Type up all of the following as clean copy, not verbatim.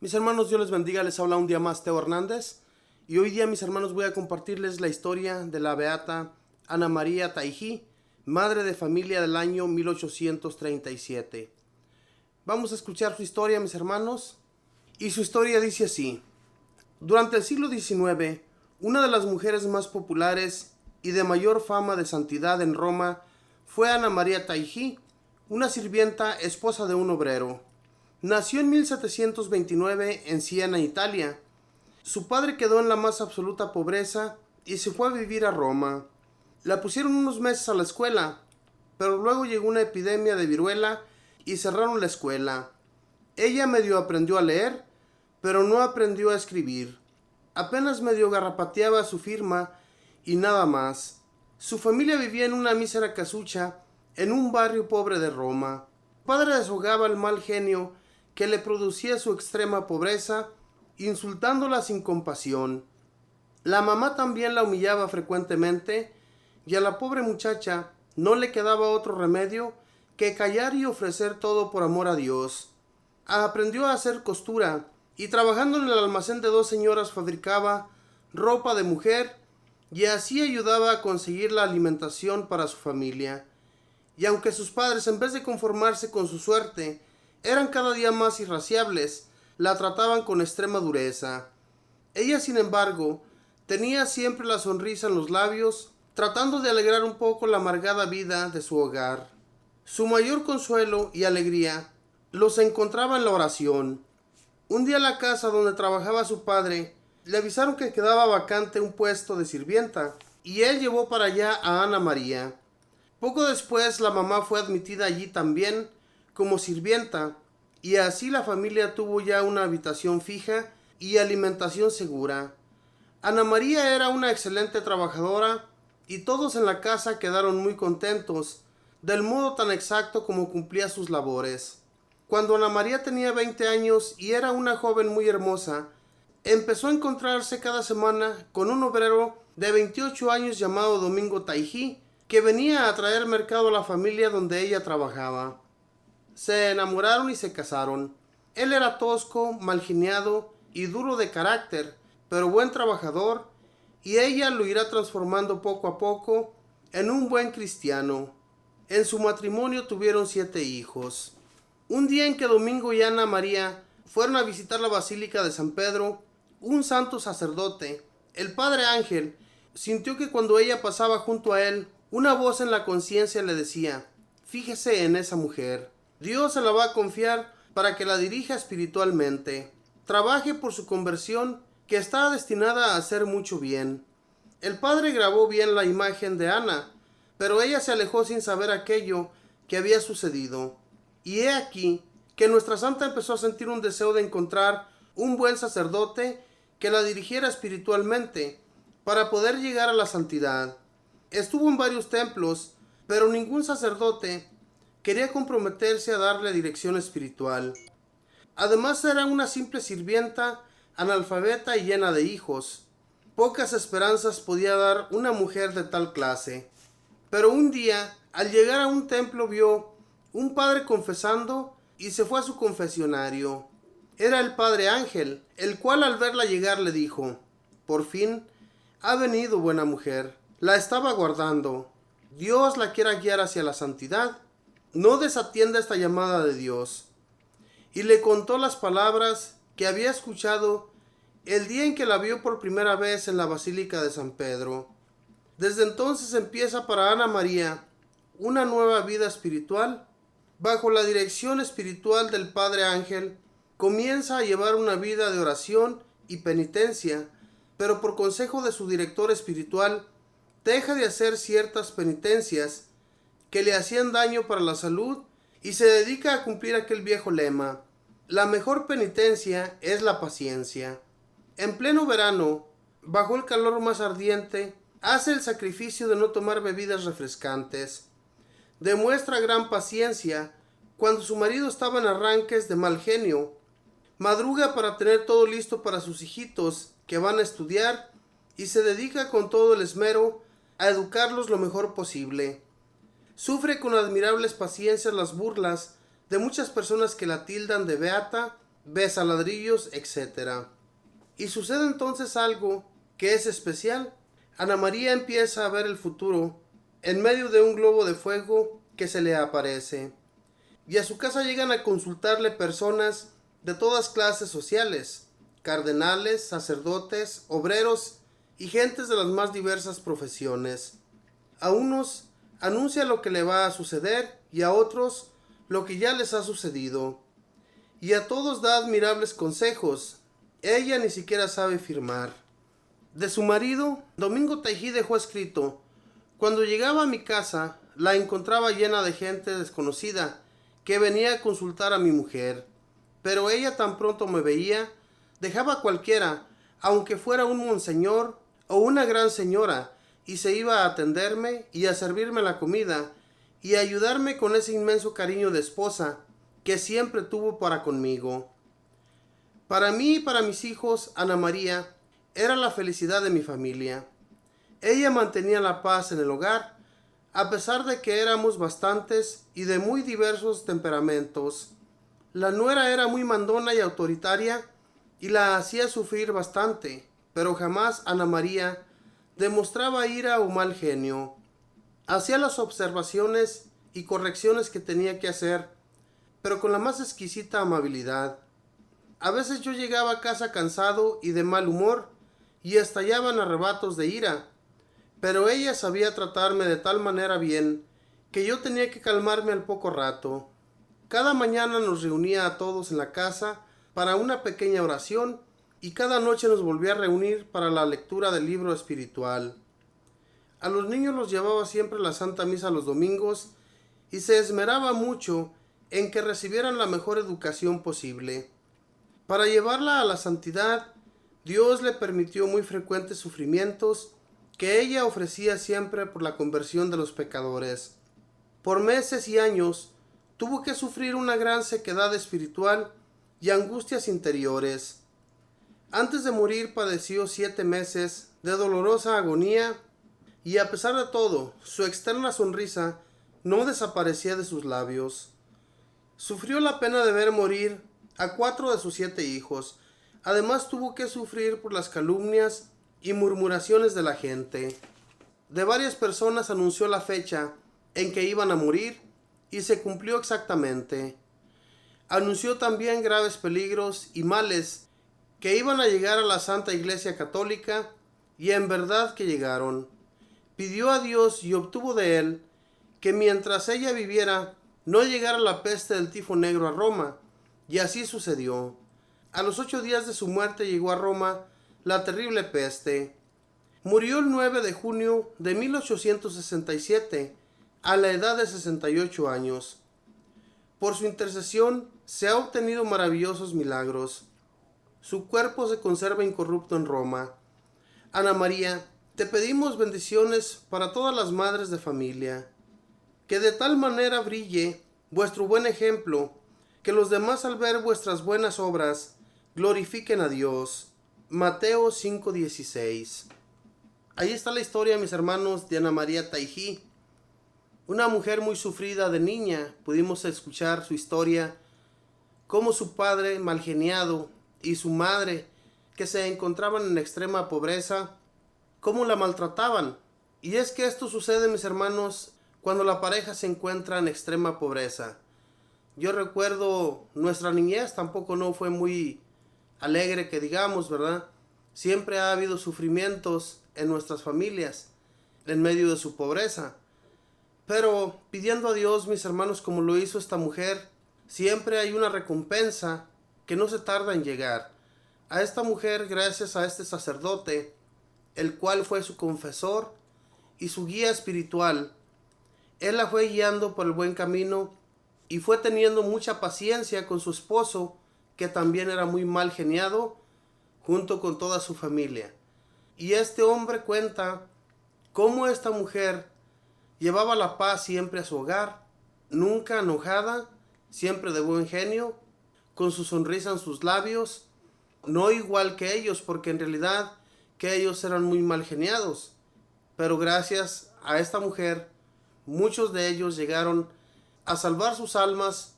Mis hermanos, Dios les bendiga, les habla un día más Teo Hernández y hoy día, mis hermanos, voy a compartirles la historia de la beata Ana María Taihí, madre de familia del año 1837. Vamos a escuchar su historia, mis hermanos, y su historia dice así. Durante el siglo XIX, una de las mujeres más populares y de mayor fama de santidad en Roma fue Ana María Taihí, una sirvienta, esposa de un obrero. Nació en 1729 en Siena, Italia. Su padre quedó en la más absoluta pobreza y se fue a vivir a Roma. La pusieron unos meses a la escuela, pero luego llegó una epidemia de viruela y cerraron la escuela. Ella medio aprendió a leer, pero no aprendió a escribir. Apenas medio garrapateaba su firma y nada más. Su familia vivía en una mísera casucha en un barrio pobre de Roma. Su padre deshogaba el mal genio que le producía su extrema pobreza, insultándola sin compasión. La mamá también la humillaba frecuentemente, y a la pobre muchacha no le quedaba otro remedio que callar y ofrecer todo por amor a Dios. Aprendió a hacer costura, y trabajando en el almacén de dos señoras fabricaba ropa de mujer, y así ayudaba a conseguir la alimentación para su familia. Y aunque sus padres, en vez de conformarse con su suerte, eran cada día más irascibles, la trataban con extrema dureza. Ella, sin embargo, tenía siempre la sonrisa en los labios, tratando de alegrar un poco la amargada vida de su hogar. Su mayor consuelo y alegría los encontraba en la oración. Un día en la casa donde trabajaba su padre, le avisaron que quedaba vacante un puesto de sirvienta, y él llevó para allá a Ana María. Poco después la mamá fue admitida allí también como sirvienta, y así la familia tuvo ya una habitación fija y alimentación segura. Ana María era una excelente trabajadora y todos en la casa quedaron muy contentos del modo tan exacto como cumplía sus labores. Cuando Ana María tenía 20 años y era una joven muy hermosa, empezó a encontrarse cada semana con un obrero de 28 años llamado Domingo Taihí, que venía a traer mercado a la familia donde ella trabajaba. Se enamoraron y se casaron. Él era tosco, malgeniado y duro de carácter, pero buen trabajador, y ella lo irá transformando poco a poco en un buen cristiano. En su matrimonio tuvieron 7 hijos. Un día en que Domingo y Ana María fueron a visitar la Basílica de San Pedro, un santo sacerdote, el padre Ángel, sintió que cuando ella pasaba junto a él, una voz en la conciencia le decía: fíjese en esa mujer. Dios se la va a confiar para que la dirija espiritualmente. Trabaje por su conversión, que está destinada a hacer mucho bien. El padre grabó bien la imagen de Ana, pero ella se alejó sin saber aquello que había sucedido. Y he aquí que nuestra santa empezó a sentir un deseo de encontrar un buen sacerdote que la dirigiera espiritualmente para poder llegar a la santidad. Estuvo en varios templos, pero ningún sacerdote quería comprometerse a darle dirección espiritual. Además era una simple sirvienta, analfabeta y llena de hijos. Pocas esperanzas podía dar una mujer de tal clase. Pero un día, al llegar a un templo, vio un padre confesando y se fue a su confesionario. Era el padre Ángel, el cual al verla llegar le dijo: por fin ha venido, buena mujer. La estaba aguardando. Dios la quiera guiar hacia la santidad. No desatienda esta llamada de Dios. Y le contó las palabras que había escuchado el día en que la vio por primera vez en la Basílica de San Pedro. Desde entonces empieza para Ana María una nueva vida espiritual. Bajo la dirección espiritual del Padre Ángel, comienza a llevar una vida de oración y penitencia, pero por consejo de su director espiritual, deja de hacer ciertas penitencias que le hacían daño para la salud y se dedica a cumplir aquel viejo lema: la mejor penitencia es la paciencia. En pleno verano, bajo el calor más ardiente, hace el sacrificio de no tomar bebidas refrescantes. Demuestra gran paciencia cuando su marido estaba en arranques de mal genio. Madruga para tener todo listo para sus hijitos que van a estudiar y se dedica con todo el esmero a educarlos lo mejor posible. Sufre con admirables paciencias las burlas de muchas personas que la tildan de beata besa ladrillos, etc. Y sucede entonces algo que es especial. Ana María empieza a ver el futuro en medio de un globo de fuego que se le aparece. Y a su casa llegan a consultarle personas de todas clases sociales, cardenales, sacerdotes, obreros y gentes de las más diversas profesiones. A unos anuncia lo que le va a suceder y a otros lo que ya les ha sucedido. Y a todos da admirables consejos. Ella ni siquiera sabe firmar. De su marido, Domingo Taijí dejó escrito: cuando llegaba a mi casa, la encontraba llena de gente desconocida que venía a consultar a mi mujer. Pero ella tan pronto me veía, dejaba a cualquiera, aunque fuera un monseñor o una gran señora, y se iba a atenderme y a servirme la comida y a ayudarme con ese inmenso cariño de esposa que siempre tuvo para conmigo. Para mí y para mis hijos, Ana María era la felicidad de mi familia. Ella mantenía la paz en el hogar, a pesar de que éramos bastantes y de muy diversos temperamentos. La nuera era muy mandona y autoritaria y la hacía sufrir bastante, pero jamás Ana María demostraba ira o mal genio. Hacía las observaciones y correcciones que tenía que hacer, pero con la más exquisita amabilidad. A veces yo llegaba a casa cansado y de mal humor y estallaba en arrebatos de ira, pero ella sabía tratarme de tal manera bien que yo tenía que calmarme al poco rato. Cada mañana nos reunía a todos en la casa para una pequeña oración y cada noche nos volvía a reunir para la lectura del libro espiritual. A los niños los llevaba siempre a la Santa Misa los domingos y se esmeraba mucho en que recibieran la mejor educación posible. Para llevarla a la santidad, Dios le permitió muy frecuentes sufrimientos que ella ofrecía siempre por la conversión de los pecadores. Por meses y años tuvo que sufrir una gran sequedad espiritual y angustias interiores. Antes de morir padeció 7 meses de dolorosa agonía y a pesar de todo, su externa sonrisa no desaparecía de sus labios. Sufrió la pena de ver morir a 4 de sus 7 hijos. Además tuvo que sufrir por las calumnias y murmuraciones de la gente. De varias personas anunció la fecha en que iban a morir y se cumplió exactamente. Anunció también graves peligros y males que iban a llegar a la Santa Iglesia Católica y en verdad que llegaron. Pidió a Dios y obtuvo de él que mientras ella viviera no llegara la peste del tifo negro a Roma, y así sucedió. A los 8 días de su muerte llegó a Roma la terrible peste. Murió el 9 de junio de 1867, a la edad de 68 años. Por su intercesión se ha obtenido maravillosos milagros. Su cuerpo se conserva incorrupto en Roma. Ana María, te pedimos bendiciones para todas las madres de familia. Que de tal manera brille vuestro buen ejemplo, que los demás al ver vuestras buenas obras glorifiquen a Dios. Mateo 5:16. Ahí está la historia, mis hermanos, de Ana María Taijí, una mujer muy sufrida de niña. Pudimos escuchar su historia, cómo su padre malgeniado y su madre, que se encontraban en extrema pobreza, cómo la maltrataban. Y es que esto sucede, mis hermanos, cuando la pareja se encuentra en extrema pobreza. Yo recuerdo nuestra niñez, tampoco no fue muy alegre que digamos, ¿verdad? Siempre ha habido sufrimientos en nuestras familias, en medio de su pobreza. Pero pidiendo a Dios, mis hermanos, como lo hizo esta mujer, siempre hay una recompensa que no se tarda en llegar. A esta mujer, gracias a este sacerdote, el cual fue su confesor y su guía espiritual, él la fue guiando por el buen camino y fue teniendo mucha paciencia con su esposo, que también era muy mal geniado, junto con toda su familia. Y este hombre cuenta cómo esta mujer llevaba la paz siempre a su hogar, nunca enojada, siempre de buen genio, con su sonrisa en sus labios, no igual que ellos, porque en realidad que ellos eran muy mal geniados, pero gracias a esta mujer, muchos de ellos llegaron a salvar sus almas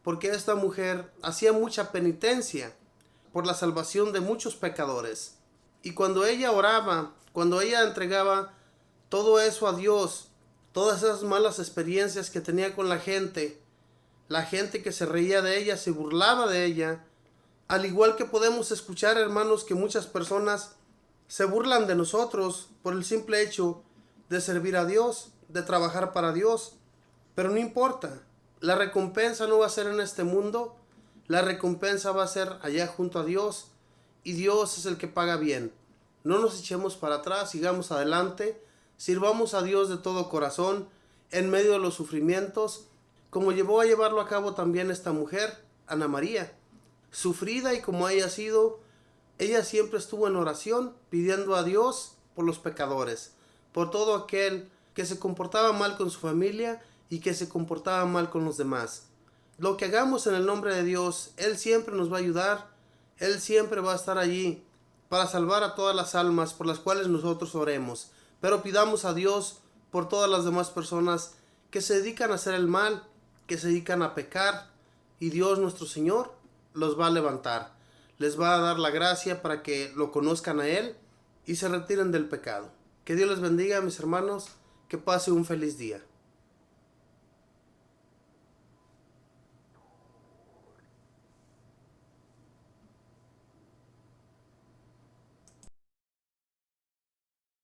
porque esta mujer hacía mucha penitencia por la salvación de muchos pecadores. Y cuando ella oraba, cuando ella entregaba todo eso a Dios, todas esas malas experiencias que tenía con la gente que se reía de ella, se burlaba de ella, al igual que podemos escuchar, hermanos, que muchas personas se burlan de nosotros por el simple hecho de servir a Dios, de trabajar para Dios. Pero no importa, la recompensa no va a ser en este mundo, la recompensa va a ser allá junto a Dios, y Dios es el que paga bien. No nos echemos para atrás, sigamos adelante, sirvamos a Dios de todo corazón en medio de los sufrimientos, como llevó a llevarlo a cabo también esta mujer, Ana María. Sufrida y como haya sido, ella siempre estuvo en oración pidiendo a Dios por los pecadores, por todo aquel que se comportaba mal con su familia y que se comportaba mal con los demás. Lo que hagamos en el nombre de Dios, Él siempre nos va a ayudar, Él siempre va a estar allí para salvar a todas las almas por las cuales nosotros oremos. Pero pidamos a Dios por todas las demás personas que se dedican a hacer el mal, que se dedican a pecar, y Dios nuestro Señor los va a levantar. Les va a dar la gracia para que lo conozcan a Él y se retiren del pecado. Que Dios les bendiga, mis hermanos, que pase un feliz día.